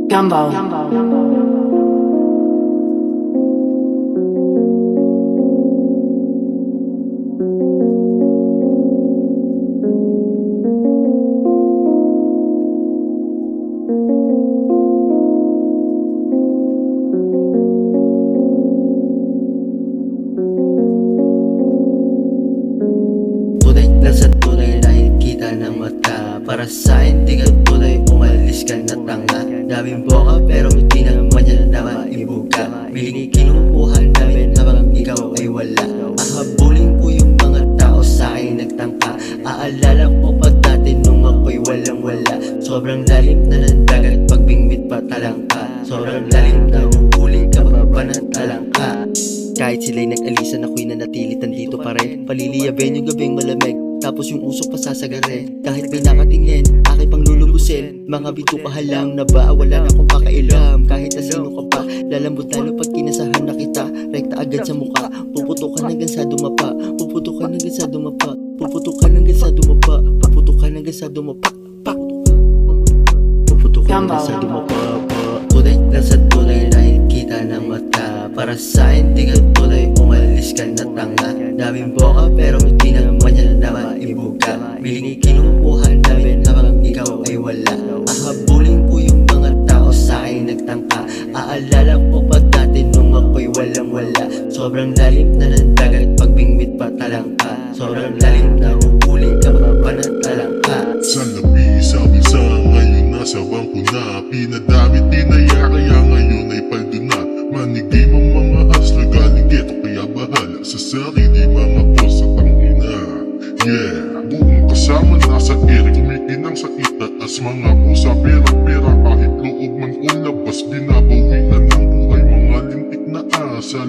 Gumbo. Tunay lang sa tunay na kita ng mata. Para sa akin di ka tunay, umalis ka na tanga. Daming boka pero hindi naman yan na maibuga. Piling kinukuha namin habang ikaw ay wala. Ahabulin ko yung mga tao sa akin nagtangka. Aalala ko pa dati nung ako'y walang wala. Sobrang lalim na ng dagat pag bingwit pa talangka. Sobrang lalim na huhuli ka pa ng talangka. Kahit sila'y nag-alisan, ako'y nanatilit nandito pa rin. Paliliyabin yung gabing malamig, tapos yung usok pasasagarin. Kahit may nakatingin, aking pang lulubusin. Mga bituka halang na ba, wala na akong pakailam. Kahit na sino ka pa, lalambot lalo pag kinasahan na kita. Rekta agad sa muka, puputukan hanggang sa dumapa. Puputukan hanggang sa dumapa. Puputukan hanggang sa dumapa. Puputukan hanggang sa dumapa. Puputukan hanggang sa dumapa. Tunay lang sa tunay na kita ng mata. Para sa akin di ka tunay, umalis ka na tanga. Daming boka pero hindi naman yan na maibuga. Piling kinukuha namin habang ikaw ay wala. Ahabulin ko yung mga tao sa akin nagtangka. Aalala ko pa dati nung ako'y walang wala. Sobrang lalim na ng dagat pag bingwit pa talangka. Sobrang lalim na huhuli ka pa ng talangka. Sa labi, sabi sa ngayon nasa bangko na. Pinadamit dinaya kaya ngayon ay paldo na. Manigim ang mga asla galing geto kaya bahala sa sarili mga kosa tangina. Yeah, buong kasama nasa ere kumikinang sa itaas. Mga pusa pera-pera kahit loob man o labas. Binabawian ng buhay mga lintik na asa.